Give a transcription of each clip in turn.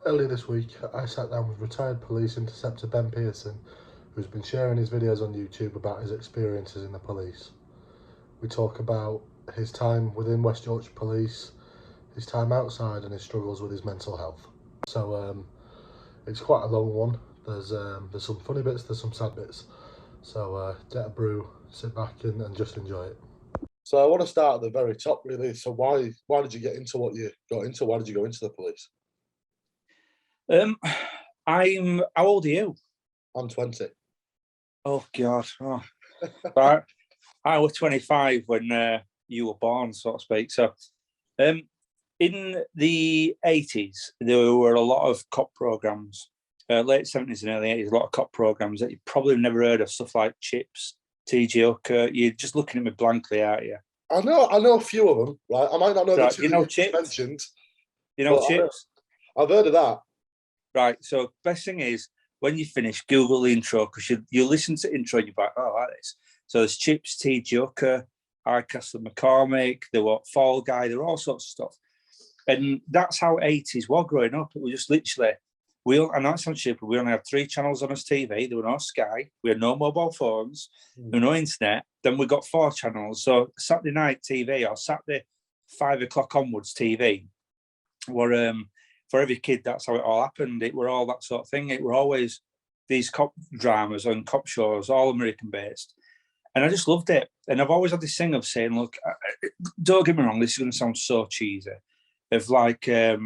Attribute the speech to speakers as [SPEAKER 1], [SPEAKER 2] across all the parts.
[SPEAKER 1] Earlier this week, I sat down with retired Police Interceptor Ben Pearson, who's been sharing his videos on YouTube about his experiences in the police. We talk about his time within West Yorkshire Police, his time outside, and his struggles with his mental health. So it's quite a long one. There's some funny bits, there's some sad bits. So get a brew, sit back and just enjoy it. So I want to start at the very top, really. So why did you get into what you got into? Why did you go into the police?
[SPEAKER 2] How old are you?
[SPEAKER 1] I'm 20.
[SPEAKER 2] Oh God! Oh. But I was 25 when you were born, so to speak. So, in the 80s, there were a lot of cop programs. Late 70s and early 80s, a lot of cop programs that you probably never heard of. Stuff like Chips, T.G. Hooker. You're just looking at me blankly, aren't you?
[SPEAKER 1] I know a few of them. Right, I might not know the two
[SPEAKER 2] you know
[SPEAKER 1] that you
[SPEAKER 2] Chips?
[SPEAKER 1] mentioned.
[SPEAKER 2] You know Chips?
[SPEAKER 1] I've heard of that.
[SPEAKER 2] Right. So best thing is when you finish, Google the intro because you listen to the intro and you're like, oh, I like this. So there's Chips, T.G. Hooker, Castle McCormick, there were Fall Guy, there were all sorts of stuff. And that's how 80s was growing up. It was just literally, I know it sounds stupid, we only had 3 channels on us TV. There were no Sky, we had no mobile phones, there were no internet. Then we got 4 channels. So Saturday night TV or Saturday 5 o'clock onwards TV were for every kid, that's how it all happened. It were all that sort of thing. It were always these cop dramas and cop shows, all American based. And I just loved it. And I've always had this thing of saying, look, don't get me wrong, this is going to sound so cheesy. Of like, I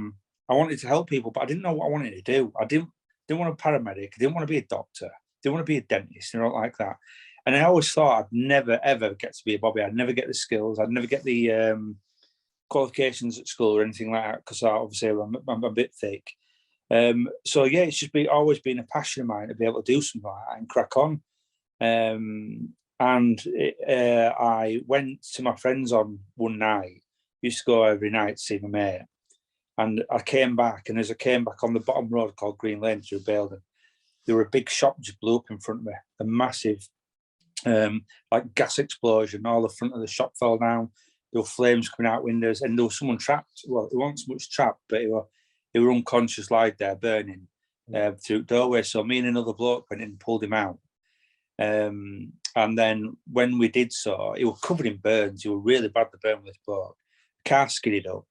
[SPEAKER 2] wanted to help people, but I didn't know what I wanted to do. I didn't want a paramedic. I didn't want to be a doctor. I didn't want to be a dentist, and all like that. And I always thought I'd never, ever get to be a bobby. I'd never get the skills. I'd never get the qualifications at school or anything like that, because obviously I'm a bit thick. So yeah, it's just always been a passion of mine to be able to do something like that and crack on. I went to my friends on one night. Used to go every night to see my mate, and I came back. And as I came back on the bottom road called Green Lane through Baildon, there were a big shop just blew up in front of me. A massive, like gas explosion. All the front of the shop fell down. There were flames coming out windows, and there was someone trapped. Well, it wasn't so much trapped, but he were unconscious, lied there, burning through the doorway. So me and another bloke went in and pulled him out. And then when we did so, he was covered in burns. He was really bad, the burn with his bloke. Car skidded up,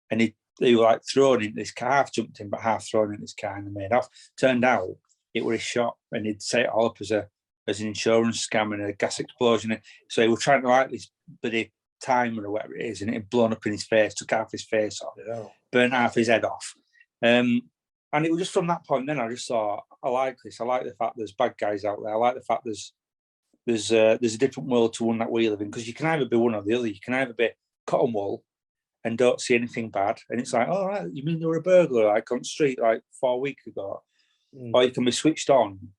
[SPEAKER 2] and he was like thrown into this car, half jumped in, but half thrown into this car and made off. Turned out it was a shot, and he'd set it all up as an insurance scam and a gas explosion. So he was trying to light this bloody timer or whatever it is, and it had blown up in his face, took half his face off, burnt half his head off. And it was just from that point then I just thought, I like this. I like the fact there's bad guys out there. I like the fact there's a different world to one that we live in, because you can either be one or the other. You can either be cotton wool and don't see anything bad, and it's like, oh, right, you mean there were a burglar like on the street like 4 weeks ago? Or you can be switched on,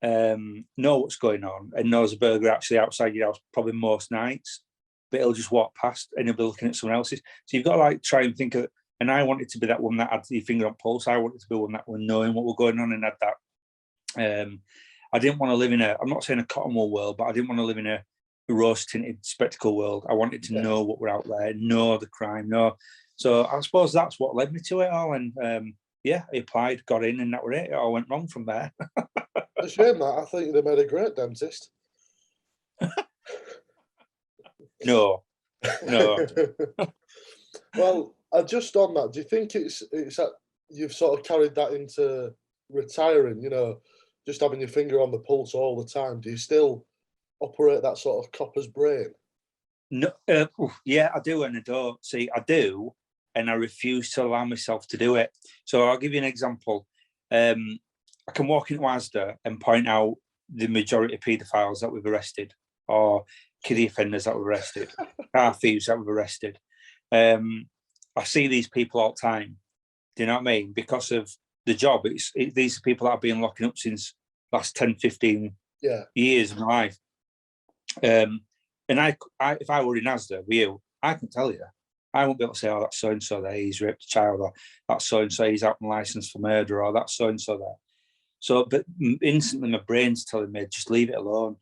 [SPEAKER 2] know what's going on, and know there's a burglar actually outside your house probably most nights, but he'll just walk past and he'll be looking at someone else's. So you've got to like try and think of, and I wanted to be that one that had your finger on pulse. I wanted to be one that was knowing what was going on and had that. I didn't want to live in I'm not saying a cotton wool world, but I didn't want to live in a rose tinted spectacle world. I wanted to know what were out there, know the crime, know. So I suppose that's what led me to it all. And I applied, got in, and that was it. It all went wrong from there.
[SPEAKER 1] It's a shame that. I think you'd have made a great dentist.
[SPEAKER 2] No.
[SPEAKER 1] Well, just on that, do you think it's that you've sort of carried that into retiring, just having your finger on the pulse all the time? Do you still operate that sort of copper's brain?
[SPEAKER 2] No, yeah, I do and I don't. See, I do, and I refuse to allow myself to do it. So I'll give you an example. I can walk into Asda and point out the majority of paedophiles that we've arrested, or kiddie offenders that we've arrested, car thieves that we've arrested. I see these people all the time. Do you know what I mean? Because of the job, these are people that I've been locking up since last 10, 15 years of my life. And if I were in Asda with you, I can tell you, I won't be able to say, oh, that's so-and-so there, he's raped a child, or that's so-and-so, he's out on license for murder, or that's so-and-so there. So, but instantly my brain's telling me, just leave it alone,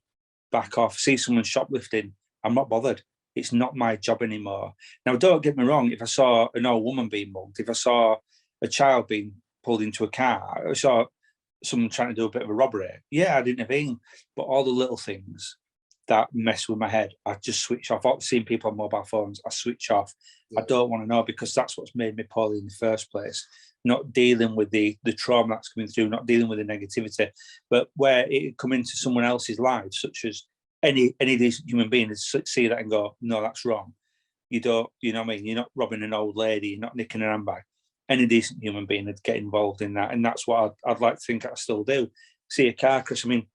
[SPEAKER 2] back off. See someone shoplifting, I'm not bothered. It's not my job anymore. Now, don't get me wrong, if I saw an old woman being mugged, if I saw a child being pulled into a car. I saw someone trying to do a bit of a robbery. Yeah, I didn't intervene. But all the little things that mess with my head, I just switch off. I've seen people on mobile phones, I switch off. I don't want to know, because that's what's made me poorly in the first place. Not dealing with the trauma that's coming through, not dealing with the negativity, but where it come into someone else's life, such as any decent human being, see that and go, no, that's wrong. You don't, you know what I mean? You're not robbing an old lady, you're not nicking an handbag. Any decent human being would get involved in that. And that's what I'd like to think I still do. See a car crash. I mean,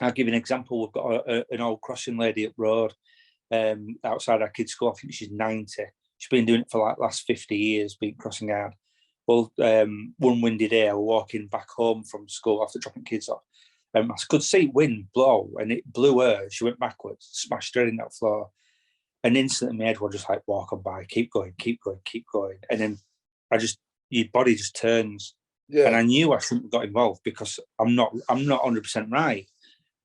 [SPEAKER 2] I'll give you an example. We've got an old crossing lady up road outside our kids' school. I think she's 90. She's been doing it for like last 50 years, being crossing guard. Well, one windy day, I was walking back home from school after dropping kids off. I could see wind blow, and it blew her. She went backwards, smashed straight in that floor. And instantly my head was just like, walk on by, keep going, keep going, keep going. And then your body just turns. Yeah. And I knew I shouldn't have got involved, because I'm not 100% right.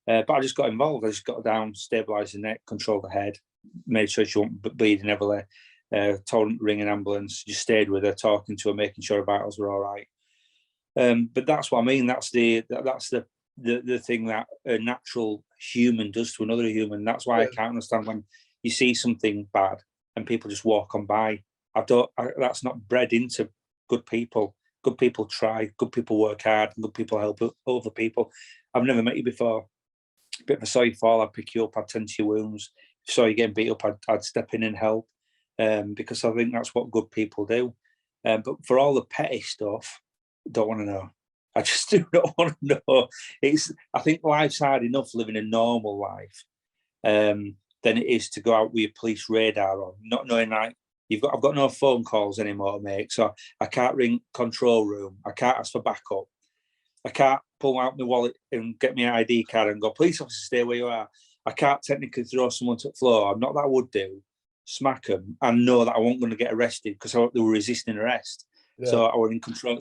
[SPEAKER 2] But I just got involved. I just got down, stabilised the neck, controlled the head, made sure she wasn't bleeding heavily, told them to ring an ambulance, just stayed with her, talking to her, making sure her vitals were all right. But that's what I mean. That's the thing that a natural human does to another human. That's why I can't understand when you see something bad and people just walk on by. That's not bred into good people. Good people try, good people work hard, and good people help other people. I've never met you before. But if I saw you fall, I'd pick you up, I'd tend to your wounds. If I saw you getting beat up, I'd step in and help, because I think that's what good people do. But for all the petty stuff, don't want to know. I just do not want to know. I think life's hard enough living a normal life than it is to go out with your police radar on, not knowing like I've got no phone calls anymore to make, so I can't ring control room. I can't ask for backup. I can't pull out my wallet and get my ID card and go, police officer, stay where you are. I can't technically throw someone to the floor. Not that I would do. Smack them and know that I wasn't going to get arrested because they were resisting arrest. Yeah. So I was in control.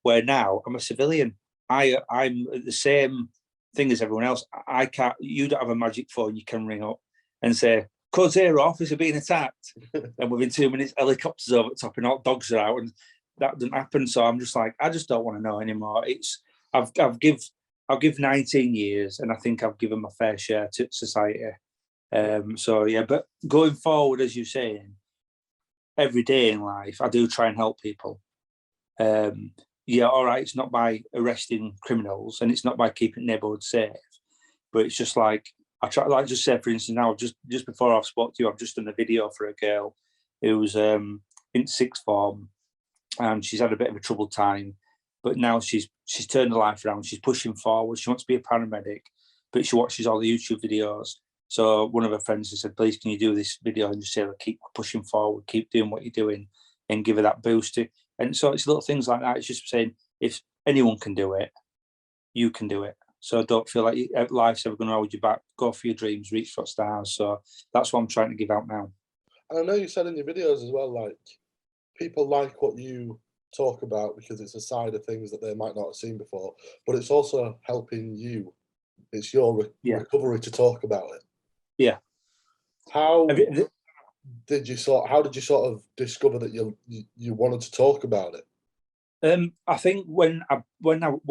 [SPEAKER 2] Where now I'm a civilian. I'm the same thing as everyone else. I can't. You don't have a magic phone you can ring up and say, "Code 0, officer being attacked," and within 2 minutes, helicopters over the top and all dogs are out, and that doesn't happen. So I'm just like, I just don't want to know anymore. I'll give 19 years, and I think I've given my fair share to society. So yeah, but going forward, as you're saying, every day in life, I do try and help people. Yeah, all right, it's not by arresting criminals, and it's not by keeping neighbourhoods safe, but it's just like I try. Like just say, for instance, now just before I've spoke to you, I've just done a video for a girl who was in sixth form, and she's had a bit of a troubled time, but now she's turned her life around. She's pushing forward. She wants to be a paramedic, but she watches all the YouTube videos. So one of her friends has said, "Please, can you do this video and just say, keep pushing forward, keep doing what you're doing, and give her that boost." And so it's little things like that. It's just saying, if anyone can do it, you can do it. So don't feel like life's ever going to hold you back. Go for your dreams, reach for stars. So that's what I'm trying to give out now.
[SPEAKER 1] And I know you said in your videos as well, like, people like what you talk about because it's a side of things that they might not have seen before, but it's also helping you. It's your recovery to talk about it.
[SPEAKER 2] Yeah.
[SPEAKER 1] How did you sort of discover that you wanted to talk about it?
[SPEAKER 2] I think when I broke,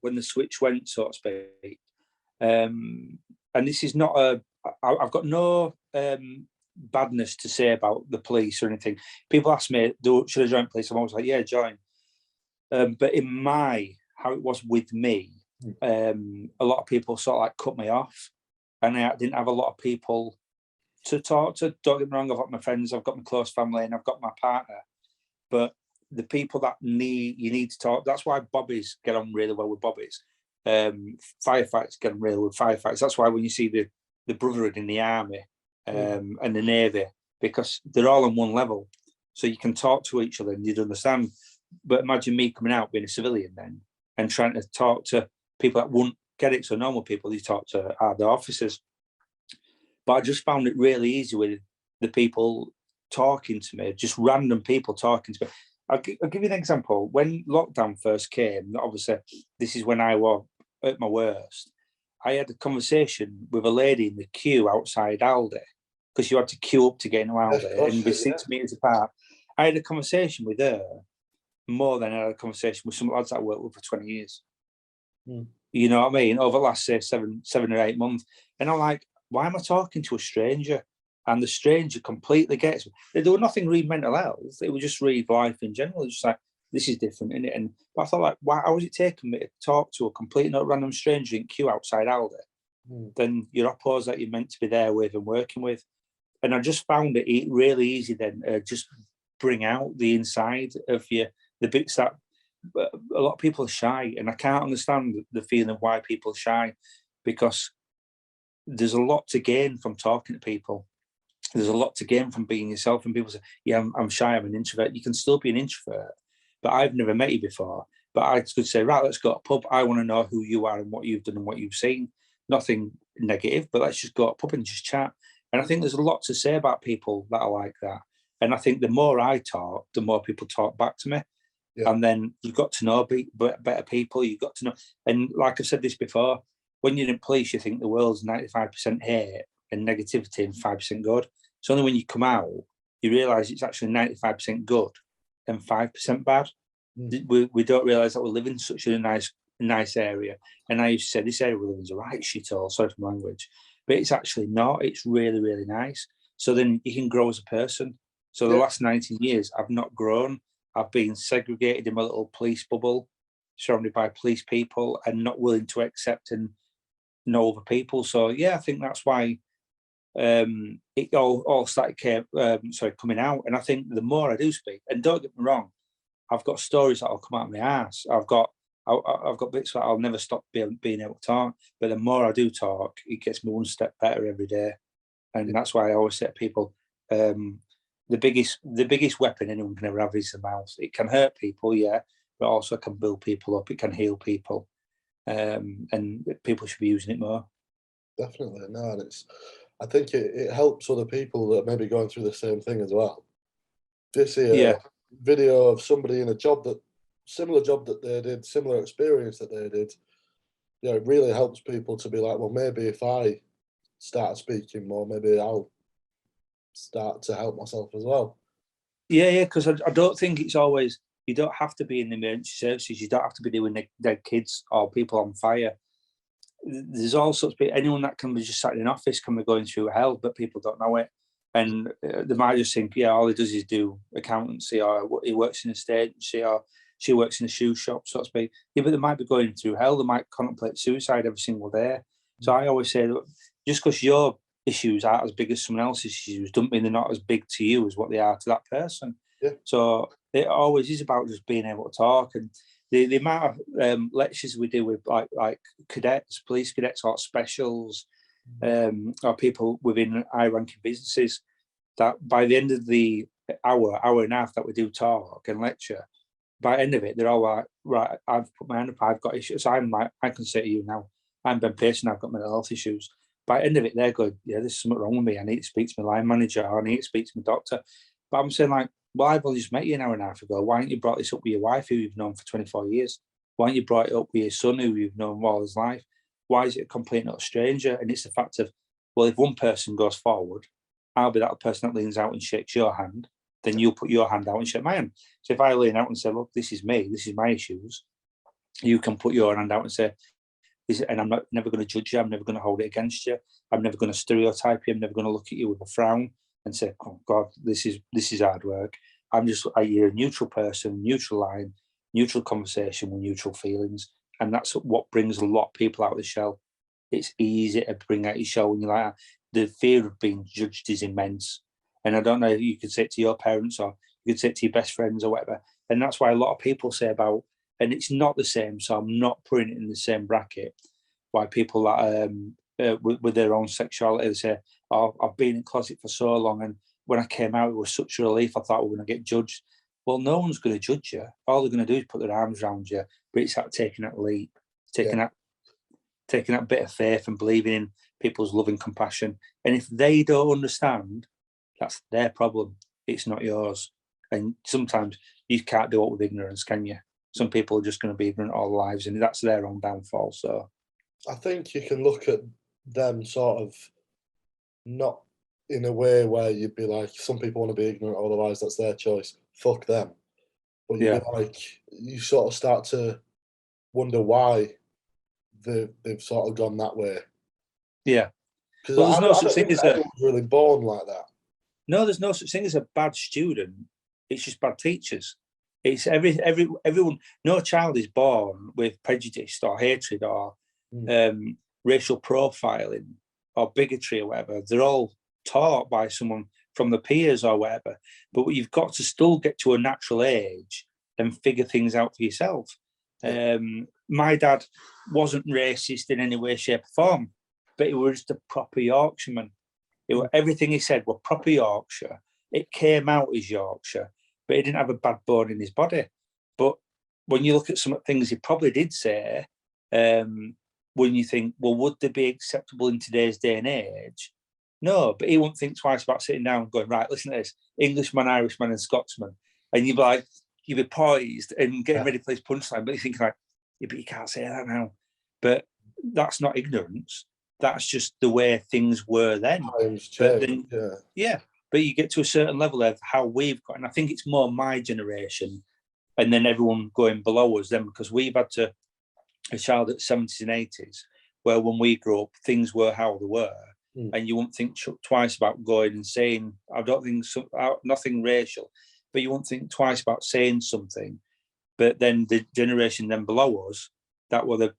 [SPEAKER 2] when the switch went, so to speak, and this is not I've got no badness to say about the police or anything. People ask me, should I join police? I'm always like, yeah, join. But in how it was with me, a lot of people sort of like cut me off, and I didn't have a lot of people to talk to. Don't get me wrong, I've got my friends, I've got my close family, and I've got my partner. But the people that you need to talk, that's why bobbies get on really well with bobbies. Firefighters get on really well with firefighters. That's why when you see the brotherhood in the army and the navy, because they're all on one level. So you can talk to each other and you'd understand. But imagine me coming out being a civilian then and trying to talk to people that wouldn't get it. So normal people you talk to are the officers. But I just found it really easy with the people talking to me, just random people talking to me. I'll give you an example. When lockdown first came, obviously, this is when I was at my worst. I had a conversation with a lady in the queue outside Aldi, because you had to queue up to get into Aldi and be 6 meters apart. I had a conversation with her, more than I had a conversation with some lads that I worked with for 20 years.
[SPEAKER 1] Mm.
[SPEAKER 2] You know what I mean? Over the last, say, seven or 8 months. And I'm like, why am I talking to a stranger? And the stranger completely gets me. They were nothing read mental health. It was just read life in general. It's just like, this is different, isn't it? And but I thought, like, why? How was it taking me to talk to a complete not random stranger in queue outside Aldi? Than your oppos that you're meant to be there with and working with? And I just found it really easy then just bring out the inside of you, the bits that a lot of people are shy, and I can't understand the feeling of why people are shy, because there's a lot to gain from talking to people. There's a lot to gain from being yourself. And people say, yeah, I'm shy, I'm an introvert. You can still be an introvert, but I've never met you before. But I could say, right, let's go to a pub. I want to know who you are and what you've done and what you've seen. Nothing negative, but let's just go to a pub and just chat. And I think there's a lot to say about people that are like that. And I think the more I talk, the more people talk back to me. Yeah. And then you've got to know better people. You've got to know. And like I've said this before, when you're in police, you think the world's 95% hate and negativity and 5% good. It's only when you come out, you realise it's actually 95% good and 5% bad. We don't realise that we live in such a nice area. And I used to say, this area we live in is a right shithole, sorry for my language. But it's actually not. It's really, really nice. So then you can grow as a person. So the last 19 years, I've not grown. I've been segregated in my little police bubble, surrounded by police people and not willing to accept and know other people. So, yeah, I think that's why it all started coming out. And I think the more I do speak, and don't get me wrong, I've got stories that'll come out of my ass. I've got bits that I'll never stop being able to talk. But the more I do talk, it gets me one step better every day. And that's why I always say to people, the biggest weapon anyone can ever have is the mouth. It can hurt people, yeah, but also can build people up. It can heal people, and people should be using it more.
[SPEAKER 1] Definitely, no, and I think it helps other people that may be going through the same thing as well. This here video of somebody in a similar job that they did, similar experience that they did, you know, it really helps people to be like, well, maybe if I start speaking more, maybe I'll start to help myself as well.
[SPEAKER 2] Yeah, because I don't think it's always, you don't have to be in the emergency services, you don't have to be doing dead kids or people on fire. There's all sorts of people, anyone that can be just sat in an office can be going through hell, but people don't know it. And they might just think, yeah, all he does is do accountancy, or he works in a state agency, or she works in a shoe shop, so to speak. Yeah, but they might be going through hell. They might contemplate suicide every single day. So I always say that just because your issues aren't as big as someone else's issues, don't mean they're not as big to you as what they are to that person.
[SPEAKER 1] Yeah.
[SPEAKER 2] So it always is about just being able to talk. And the amount of lectures we do with like cadets, police cadets, or specials, or people within high-ranking businesses, that by the end of the hour and a half that we do talk and lecture, by the end of it, they're all like, right, I've put my hand up, I've got issues. So I can say to you now, I'm Ben Pearson, I've got mental health issues. By the end of it, they're going, yeah, there's something wrong with me. I need to speak to my line manager, or I need to speak to my doctor. But I'm saying, like, well, I've only just met you an hour and a half ago. Why haven't you brought this up with your wife, who you've known for 24 years? Why haven't you brought it up with your son, who you've known all his life? Why is it a complete not a stranger? And it's the fact of, well, if one person goes forward, I'll be that person that leans out and shakes your hand, then you'll put your hand out and shake my hand. So if I lean out and say, look, this is me, this is my issues, you can put your hand out and say, and I'm never going to judge you, I'm never going to hold it against you, I'm never going to stereotype you, I'm never going to look at you with a frown and say, oh God, this is hard work. You're a neutral person, neutral line, neutral conversation with neutral feelings. And that's what brings a lot of people out of the shell. It's easy to bring out your shell when you're like, the fear of being judged is immense. And I don't know if you could say it to your parents, or you could say it to your best friends or whatever. And that's why a lot of people say about, and it's not the same, so I'm not putting it in the same bracket, why people that with their own sexuality, they say, oh, I've been in closet for so long, and when I came out, it was such a relief, I thought we were going to get judged. Well, no one's going to judge you. All they're going to do is put their arms around you, but it's like taking that leap, taking that bit of faith and believing in people's love and compassion. And if they don't understand, that's their problem. It's not yours. And sometimes you can't do it with ignorance, can you? Some people are just going to be ignorant all their lives, and that's their own downfall. So
[SPEAKER 1] I think you can look at them sort of not in a way where you'd be like, some people want to be ignorant, otherwise that's their choice. Fuck them. but
[SPEAKER 2] Yeah.
[SPEAKER 1] you sort of start to wonder why they've sort of gone that way.
[SPEAKER 2] Yeah.
[SPEAKER 1] Because
[SPEAKER 2] Well, there's no
[SPEAKER 1] I
[SPEAKER 2] such
[SPEAKER 1] don't
[SPEAKER 2] thing
[SPEAKER 1] think
[SPEAKER 2] as
[SPEAKER 1] anyone's really born like that.
[SPEAKER 2] no, there's no such thing as a bad student. It's just bad teachers. It's everyone. No child is born with prejudice or hatred or racial profiling or bigotry or whatever. They're all taught by someone from the peers or whatever. But you've got to still get to a natural age and figure things out for yourself. My dad wasn't racist in any way, shape, or form, but he was just a proper Yorkshireman. Everything he said were proper Yorkshire. It came out as Yorkshire, but he didn't have a bad bone in his body. But when you look at some of the things he probably did say, when you think, well, would they be acceptable in today's day and age? No, but he wouldn't think twice about sitting down and going, right, listen to this, Englishman, Irishman, and Scotsman. And you'd be poised and getting ready for this punchline, but you're thinking like, yeah, but you can't say that now. But that's not ignorance. That's just the way things were then. But then, but you get to a certain level of how we've got, and I think it's more my generation and then everyone going below us then, because we've had a child at the 70s and 80s, where when we grew up, things were how they were. And you won't think twice about going and saying, I don't think nothing racial, but you won't think twice about saying something. But then the generation then below us, that were the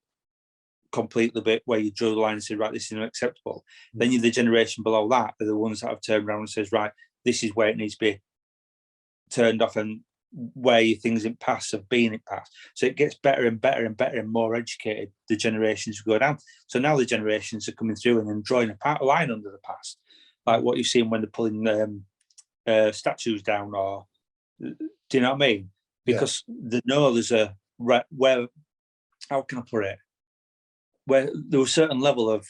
[SPEAKER 2] completely bit where you drew the line and said, right, this is unacceptable. Then the generation below that are the ones that have turned around and says, right, this is where it needs to be turned off and where your things in past have been in past. So it gets better and better and better and more educated the generations go down. So now the generations are coming through and then drawing a line under the past, like what you've seen when they're pulling statues down, or do you know what I mean? Because they know there's where, how can I put it? Where there was a certain level of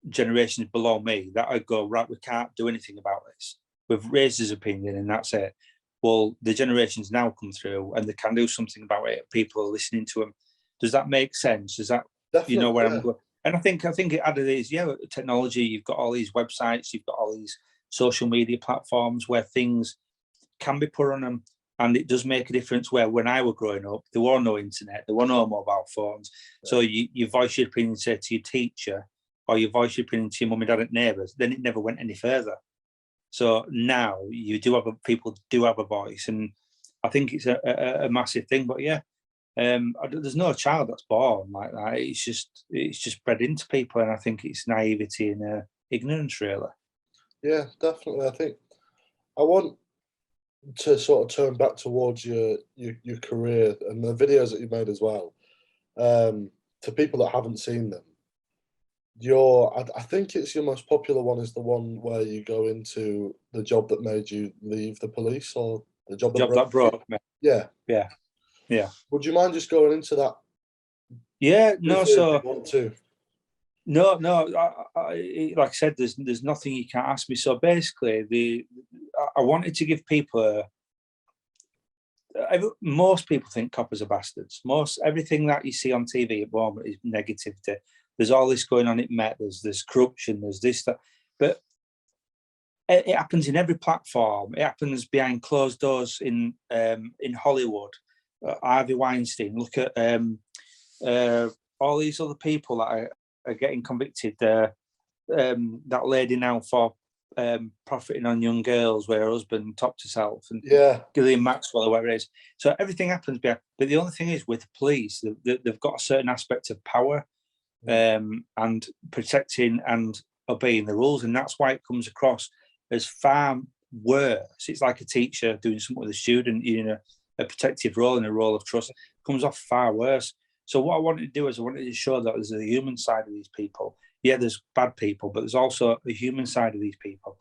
[SPEAKER 2] generations below me that I'd go, right, we can't do anything about this. We've raised his opinion and that's it. Well, the generations now come through and they can do something about it. People are listening to them. Does that make sense? Does that, definitely, you know where I'm going? And I think it added is, technology, you've got all these websites, you've got all these social media platforms where things can be put on them. And it does make a difference where when I was growing up, there were no internet, there were no mobile phones. Yeah. So you voice your opinion, say, to your teacher, or you voice your opinion to your mum and dad and neighbours, then it never went any further. So now people do have a voice, and I think it's a massive thing. But there's no child that's born like that. It's just bred into people, and I think it's naivety and ignorance, really. Yeah,
[SPEAKER 1] definitely. I think I want to sort of turn back towards your career and the videos that you've made as well. To people that haven't seen them, I think it's your most popular one is the one where you go into the job that made you leave the police, or the job that broke me. Yeah. Would you mind just going into that?
[SPEAKER 2] Yeah, no. So
[SPEAKER 1] if you want to.
[SPEAKER 2] No. Like I said, there's nothing you can't ask me. So basically, I wanted to give people most people think coppers are bastards. Everything that you see on TV at the moment is negativity. There's all this going on at Met. There's corruption. There's this, that. But it happens in every platform. It happens behind closed doors in Hollywood. Harvey Weinstein. Look at all these other people that are getting convicted. That lady now for profiting on young girls, where her husband topped herself, and Gillian Maxwell or whatever it is. So everything happens behind. But the only thing is, with the police, they've got a certain aspect of power. And protecting and obeying the rules, and that's why it comes across as far worse. It's like a teacher doing something with a student in a protective role, in a role of trust. It comes off far worse. So what I wanted to do is I wanted to show that there's a human side of these people. Yeah, there's bad people, but there's also a human side of these people.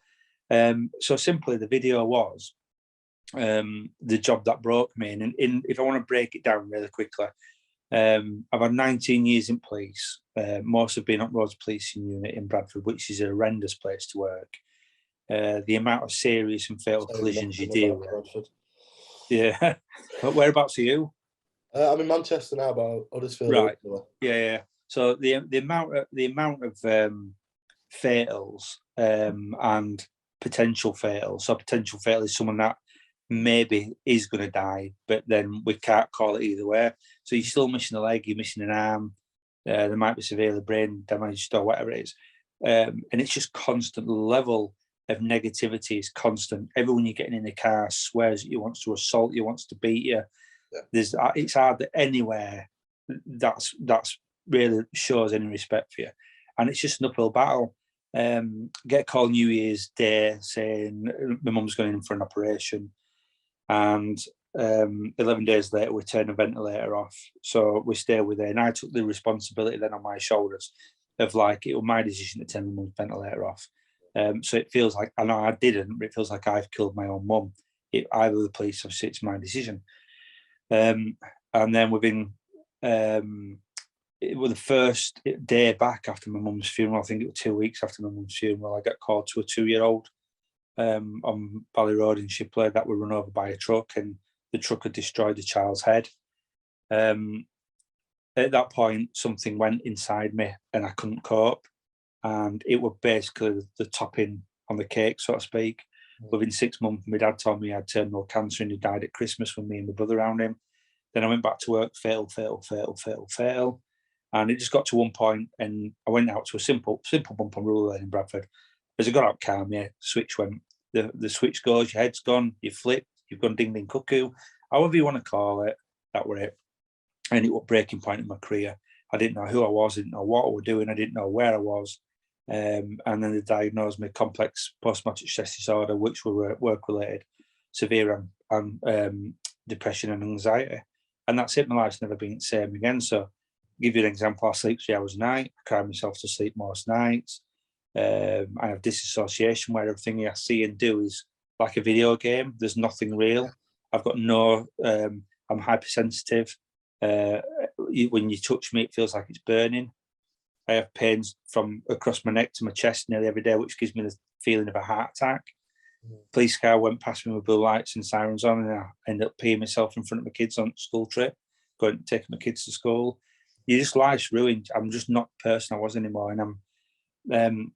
[SPEAKER 2] So simply, the video was the job that broke me. And if I want to break it down really quickly, I've had 19 years in police. Most have been up Roads Policing Unit in Bradford, which is a horrendous place to work. The amount of serious and fatal collisions you deal with. Bradford. Yeah. But whereabouts are you?
[SPEAKER 1] I'm in Manchester now, but Huddersfield.
[SPEAKER 2] Right. Yeah. So the amount of fatals and potential fatals. So potential fatal is someone that maybe is going to die, but then we can't call it either way. So you're still missing a leg, you're missing an arm, there might be severely brain damaged or whatever it is. And it's just constant level of negativity is constant. Everyone you're getting in the car swears that you wants to assault you, wants to beat you. Yeah. It's hard that anywhere that's really shows any respect for you. And it's just an uphill battle. Get a call New Year's Day saying my mum's going in for an operation, and 11 days later we turn the ventilator off, so we stay with her, and I took the responsibility then on my shoulders of like, it was my decision to turn my mum's ventilator off. So it feels like, I know I didn't, but it feels like I've killed my own mum. Either the police, obviously it's my decision. And then within it was the first day back after my mum's funeral, I think it was 2 weeks after my mum's funeral, I got called to a 2-year-old on Valley Road in Shipley that were run over by a truck, and the truck had destroyed the child's head. At that point, something went inside me and I couldn't cope. And it was basically the topping on the cake, so to speak. Within 6 months, my dad told me he had terminal cancer and he died at Christmas with me and my brother around him. Then I went back to work, fail. And it just got to one point, and I went out to a simple bump on Rural Lane in Bradford. As I got out calm, switch went. The switch goes, your head's gone, you flip, you've gone ding ding cuckoo, however you want to call it. That were it. And it was a breaking point in my career. I didn't know who I was, I didn't know what I was doing, I didn't know where I was. And then they diagnosed me complex post-traumatic stress disorder, which were work-related, severe and depression and anxiety. And that's it. My life's never been the same again. So, I'll give you an example. I sleep 3 hours a night. I cry myself to sleep most nights. I have disassociation where everything I see and do is like a video game. There's nothing real. I've got no. I'm hypersensitive. When you touch me, it feels like it's burning. I have pains from across my neck to my chest nearly every day, which gives me the feeling of a heart attack. Police car went past me with blue lights and sirens on, and I ended up peeing myself in front of my kids on school trip, taking my kids to school. Life's ruined. I'm just not the person I was anymore. And I'm,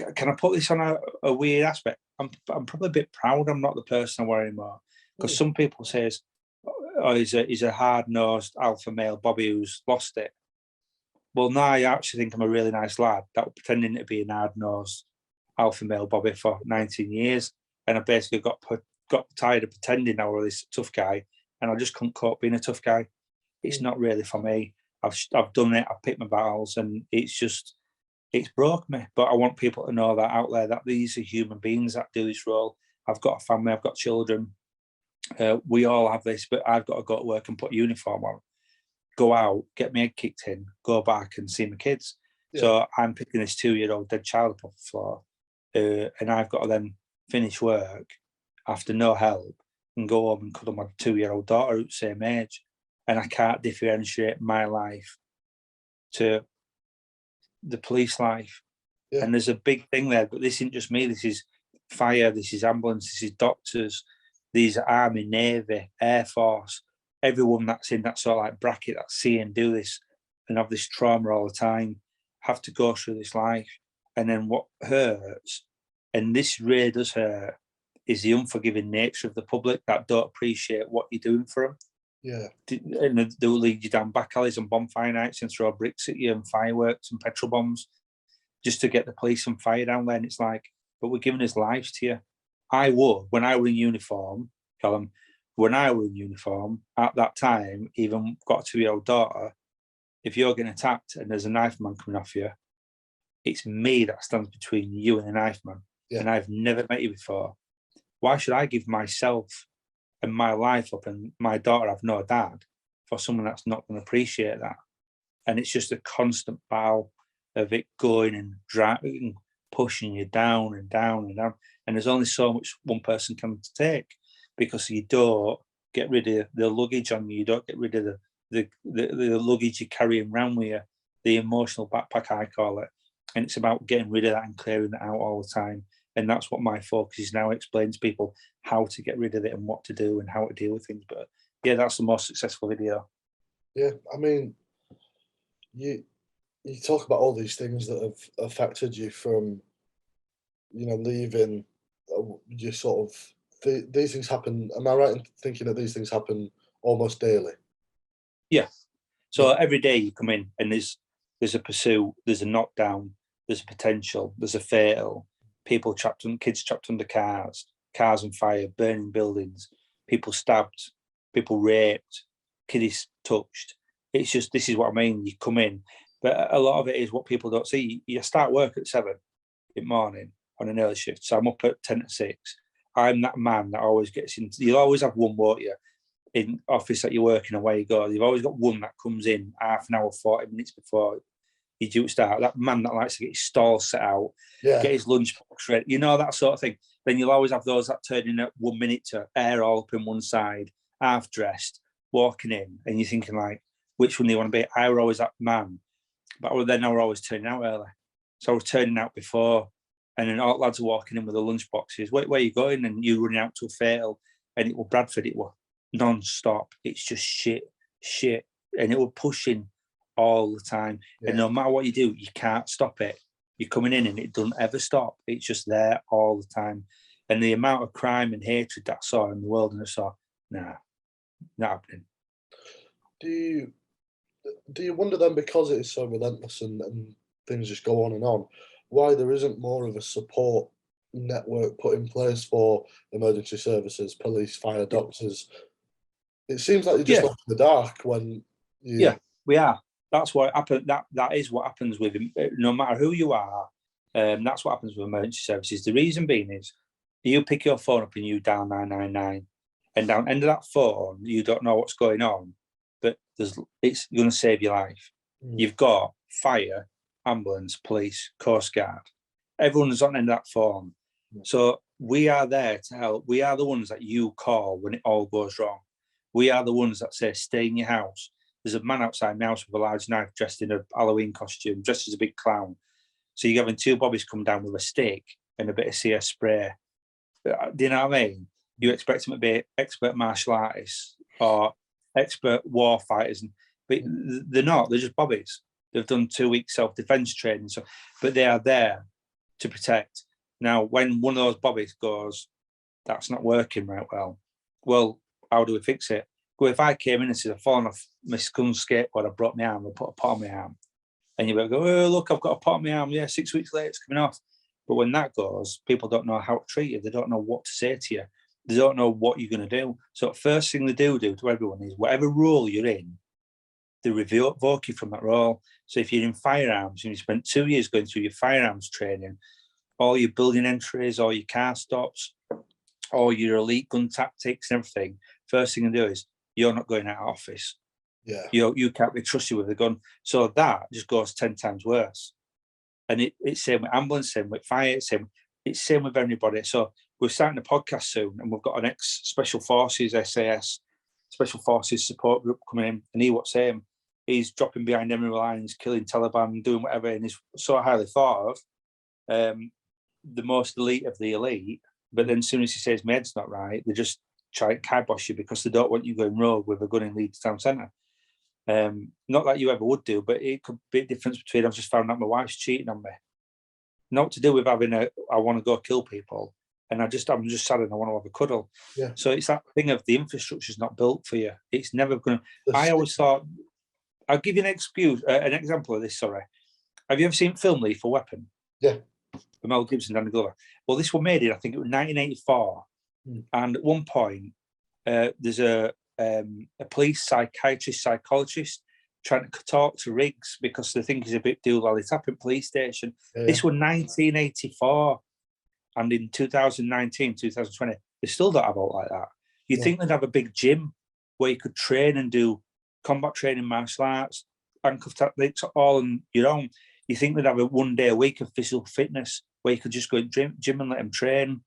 [SPEAKER 2] can I put this on a weird aspect? I'm probably a bit proud I'm not the person I were anymore. Because some people say, oh, he's a hard-nosed alpha male Bobby who's lost it. Well, now I actually think I'm a really nice lad that was pretending to be an hard-nosed alpha male Bobby for 19 years. And I basically got tired of pretending I was this tough guy, and I just couldn't cope being a tough guy. It's not really for me. I've done it, I've picked my battles, and it's broke me. But I want people to know that out there, that these are human beings that do this role. I've got a family, I've got children. We all have this, but I've got to go to work and put a uniform on, go out, get my head kicked in, go back and see my kids. Yeah. So I'm picking this 2-year-old dead child up off the floor, and I've got to then finish work after no help and go home and cuddle my 2-year-old daughter who's the same age. And I can't differentiate my life to the police life. Yeah. And there's a big thing there, but this isn't just me. This is fire, this is ambulance, this is doctors, these are Army, Navy, Air Force, everyone that's in that sort of like bracket that see and do this and have this trauma all the time, have to go through this life. And then what hurts, and this really does hurt, is the unforgiving nature of the public that don't appreciate what you're doing for them.
[SPEAKER 1] Yeah.
[SPEAKER 2] And they'll lead you down back alleys and bonfire nights and throw bricks at you and fireworks and petrol bombs just to get the police and fire down there. And it's like, but we're giving his lives to you. I would, when I were in uniform, Callum, when I were in uniform, at that time, even got a 2-year-old daughter, if you're getting attacked and there's a knife man coming off you, it's me that stands between you and the knife man. Yeah. And I've never met you before. Why should I give myself and my life up and my daughter have no dad for someone that's not going to appreciate that? And it's just a constant battle of it going and dragging, pushing you down and down and down. And there's only so much one person can take, because you don't get rid of the luggage on you. You don't get rid of the luggage you're carrying around with you, the emotional backpack, I call it. And it's about getting rid of that and clearing that out all the time. And that's what my focus is now, explain to people how to get rid of it and what to do and how to deal with things. But yeah, that's the most successful video.
[SPEAKER 1] Yeah, I mean, you talk about all these things that have affected you from, leaving your sort of these things happen. Am I right in thinking that these things happen almost daily?
[SPEAKER 2] Yeah. So every day you come in and there's a pursuit, there's a knockdown, there's a potential, there's a fatal, kids trapped under cars on fire, burning buildings, people stabbed, people raped, kiddies touched. It's just, this is what I mean. You come in, but a lot of it is what people don't see. You start work at 7 in the morning on an early shift. So I'm up at 10 to 6. I'm that man that always gets in. You'll always have one, won't you, in office that you're working away you go. You've always got one that comes in half an hour, 40 minutes before you do start. That man that likes to get his stall set out, get his lunchbox ready, you know, that sort of thing. Then you'll always have those that turn in at 1 minute to air all up in one side, half dressed, walking in, and you're thinking like, which one do you want to be? I was always that man, but then I was always turning out early. So I was turning out before, and then all lads are walking in with the lunch boxes. Where are you going? And you running out to a fatal, and it was Bradford. It was non-stop. It's just shit, and it was pushing all the time. And no matter what you do, you can't stop it. You're coming in, and it doesn't ever stop. It's just there all the time. And the amount of crime and hatred that I saw in the world, and I saw, nah, not happening.
[SPEAKER 1] Do you wonder then, because it is so relentless and things just go on and on, why there isn't more of a support network put in place for emergency services, police, fire, doctors? It seems like you're just left in the dark when you...
[SPEAKER 2] Yeah, we are. That's what happened. That is what happens with them. No matter who you are, that's what happens with emergency services. The reason being is you pick your phone up and you dial 999, and down the end of that phone, you don't know what's going on, but it's going to save your life. You've got fire, ambulance, police, coast guard. Everyone is on the end of that phone. So we are there to help. We are the ones that you call when it all goes wrong. We are the ones that say, stay in your house. There's a man outside my house with a large knife dressed in a Halloween costume, dressed as a big clown. So you're having 2 bobbies come down with a stick and a bit of CS spray. Do you know what I mean? You expect them to be expert martial artists or expert war fighters, but they're not. They're just bobbies. They've done 2 weeks self-defense training, but they are there to protect. Now, when one of those bobbies goes, that's not working right well, how do we fix it? Well, if I came in and said, I've fallen off my son's skateboard, I broke my arm, I put a pot on my arm, and you go, oh, look, I've got a pot on my arm. Yeah, 6 weeks later, it's coming off. But when that goes, people don't know how to treat you. They don't know what to say to you. They don't know what you're going to do. So first thing they do to everyone is whatever role you're in, they revoke you from that role. So if you're in firearms and you spent 2 years going through your firearms training, all your building entries, all your car stops, all your elite gun tactics and everything, first thing they do is you're not going out of office.
[SPEAKER 1] Yeah.
[SPEAKER 2] You can't be trusted with a gun. So that just goes 10 times worse. And it's same with ambulance, same with fire, it's same with everybody. So we're starting a podcast soon, and we've got an ex-Special Forces, SAS, Special Forces support group coming in, and he what's saying, he's dropping behind enemy lines, killing Taliban, doing whatever, and he's so highly thought of, the most elite of the elite. But then as soon as he says my head's not right, they just try and kibosh you because they don't want you going rogue with a gun in Leeds town centre. Not that you ever would do, but it could be a difference between I've just found out my wife's cheating on me. Not to do with having I want to go kill people, and I'm just sad and I want to have a cuddle.
[SPEAKER 1] Yeah.
[SPEAKER 2] So it's that thing of the infrastructure's not built for you. It's never going to. I always thought, I'll give you an example of this. Sorry, have you ever seen film Lethal Weapon?
[SPEAKER 1] Yeah.
[SPEAKER 2] With Mel Gibson and Danny Glover. Well, this one made it. I think it was 1984, and at one point, there's a police psychologist trying to talk to Riggs because they think he's a bit doolally tapping police station. Yeah. This was 1984, and in 2019, 2020, they still don't have out like that. You'd think they'd have a big gym where you could train and do combat training, martial arts, handcuff tactics, all on your own. You think they'd have a 1 day a week of physical fitness where you could just go to gym and let them train.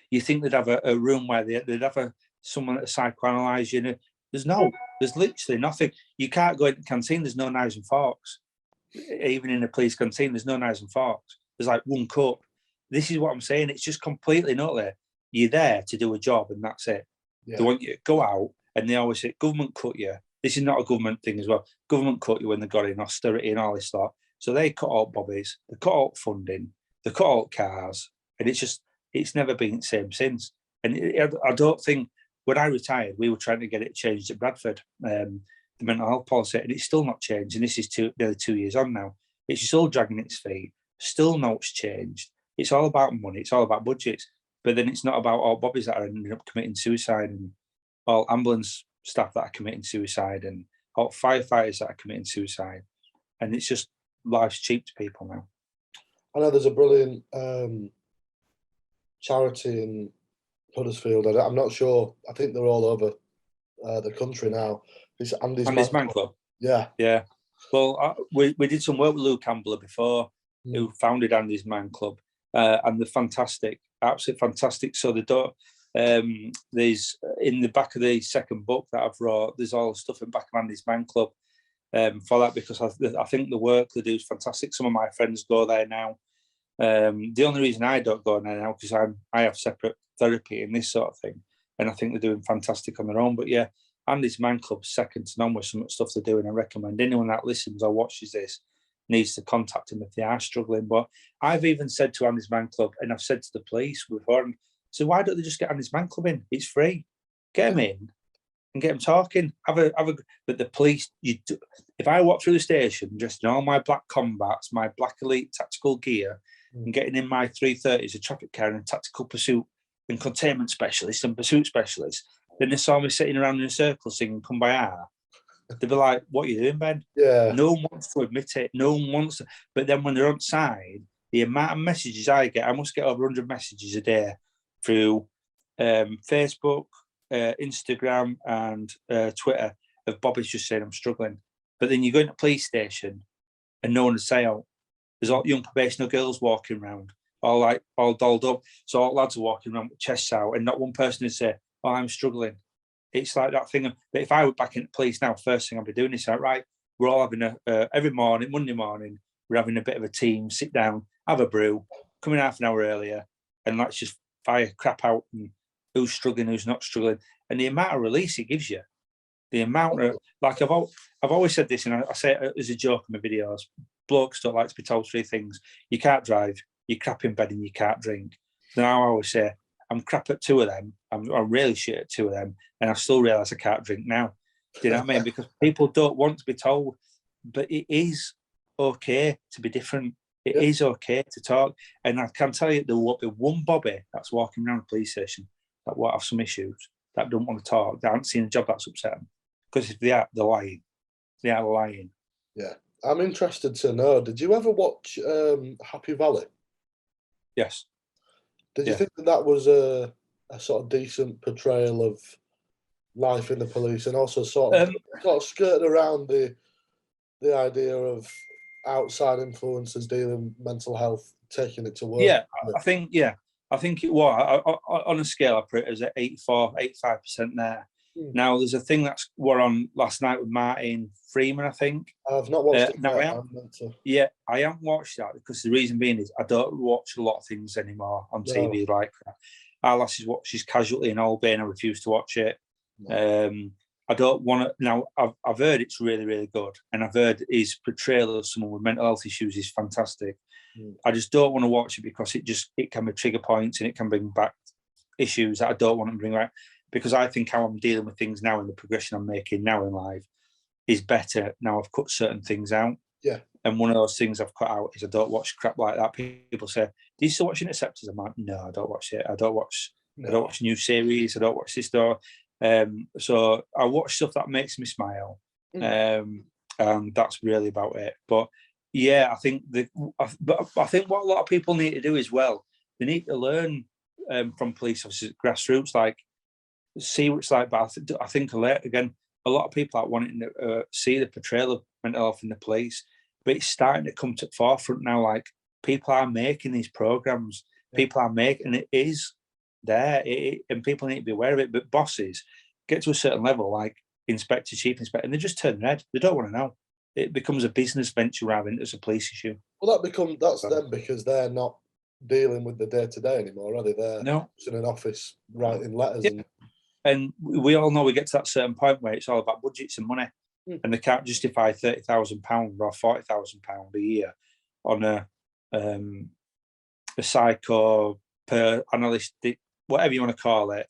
[SPEAKER 2] You think they'd have a room where they'd have someone to psychoanalyze you. There's literally nothing. You can't go into the canteen, there's no knives and forks. Even in a police canteen, there's no knives and forks. There's like one cup. This is what I'm saying. It's just completely not there. You're there to do a job and that's it. Yeah. They want you to go out, and they always say, government cut you. This is not a government thing as well. Government cut you when they got in austerity and all this stuff. So they cut out bobbies, they cut out funding, they cut out cars, and it's never been the same since. And I don't think, when I retired, we were trying to get it changed at Bradford, the mental health policy, and it's still not changed. And this is nearly 2 years on now. It's still dragging its feet. Still no it's changed. It's all about money. It's all about budgets. But then it's not about all bobbies that are ending up committing suicide, and all ambulance staff that are committing suicide, and all firefighters that are committing suicide. And it's just, life's cheap to people now.
[SPEAKER 1] I know there's a brilliant charity in Huddersfield. I'm not sure. I think they're all over the country now. It's Andy's
[SPEAKER 2] Man Club.
[SPEAKER 1] Yeah.
[SPEAKER 2] Yeah. Well, we did some work with Lou Campbell before, who founded Andy's Man Club, and they're fantastic, absolutely fantastic. So there's in the back of the second book that I've wrote, there's all the stuff in the back of Andy's Man Club for that, because I think the work they do is fantastic. Some of my friends go there now. The only reason I don't go there now, because I have separate therapy and this sort of thing, and I think they're doing fantastic on their own. But yeah, Andy's Man Club, second to none with some stuff they're doing. I recommend anyone that listens or watches this needs to contact them if they are struggling. But I've even said to Andy's Man Club, and I've said to the police before, so why don't they just get Andy's Man Club in? It's free. Get them in and get them talking. But the police, if I walk through the station dressed in all my black combats, my black elite tactical gear, and getting in my 330s, a traffic car and a tactical pursuit and containment specialist and pursuit specialist, then they saw me sitting around in a circle singing Kumbaya, they'd be like, what are you doing, Ben?
[SPEAKER 1] Yeah.
[SPEAKER 2] No one wants to admit it. No one wants to. But then when they're on side, the amount of messages I get, I must get over 100 messages a day through Facebook, Instagram, and Twitter of Bobby's just saying I'm struggling. But then you go into a police station and no one to say out. There's all young probationer girls walking around, all dolled up. So all lads are walking around with chests out, and not one person would say, oh, I'm struggling. It's like that thing. But if I were back in the police now, first thing I'd be doing is like, right, we're all having every morning, Monday morning, we're having a bit of a team, sit down, have a brew, come in half an hour earlier, and let's just fire crap out and who's struggling, who's not struggling. And the amount of release it gives you, the amount of, like I've always said this, and I say it as a joke in my videos, blokes don't like to be told three things. You can't drive, you crap in bed, and you can't drink. Now I always say, I'm crap at two of them, I'm really shit at two of them, and I still realise I can't drink now. Do you know what I mean? Because people don't want to be told, but it is okay to be different. It is okay to talk. And I can tell you, there won't be one Bobby that's walking around the police station that will have some issues, that don't want to talk, that haven't seen a job that's upset them. Because if they are, they're lying. They are lying.
[SPEAKER 1] Yeah. I'm interested to know, did you ever watch Happy Valley?
[SPEAKER 2] Yes.
[SPEAKER 1] Did you think that was a sort of decent portrayal of life in the police, and also sort of skirted around the idea of outside influences dealing with mental health, taking it to work?
[SPEAKER 2] Yeah, I think it was. On a scale, I put it as at 84, 85% there. Now, there's a thing that's we're on last night with Martin Freeman, I think.
[SPEAKER 1] I've not watched it
[SPEAKER 2] now,
[SPEAKER 1] yet.
[SPEAKER 2] I haven't watched that because the reason being is I don't watch a lot of things anymore on TV like that. Our lasses watches Casualty and Old Bay, and I refuse to watch it. No. I don't want to. Now, I've heard it's really, really good, and I've heard his portrayal of someone with mental health issues is fantastic. I just don't want to watch it because it can be trigger points, and it can bring back issues that I don't want to bring back. Because I think how I'm dealing with things now and the progression I'm making now in life is better. Now I've cut certain things out.
[SPEAKER 1] Yeah.
[SPEAKER 2] And one of those things I've cut out is I don't watch crap like that. People say, do you still watch Interceptors? I'm like, no, I don't watch it. I don't watch new series. I don't watch this stuff. So I watch stuff that makes me smile. And that's really about it. But yeah, I think I think what a lot of people need to do as well, they need to learn from police officers at grassroots, like, see what it's like. But I think again, a lot of people are wanting to see the portrayal of mental health in the police, but it's starting to come to the forefront now. Like, people are making these programs, people are making, and it is there, and people need to be aware of it. But bosses get to a certain level, like inspector, chief inspector, and they just turn their head. They don't want to know. It becomes a business venture rather than as a police issue.
[SPEAKER 1] Well, that's them, because they're not dealing with the day-to-day anymore, are they? They're in an office writing letters.
[SPEAKER 2] And we all know we get to that certain point where it's all about budgets and money, and they can't justify £30,000 or £40,000 a year on a psycho per analyst whatever you want to call it,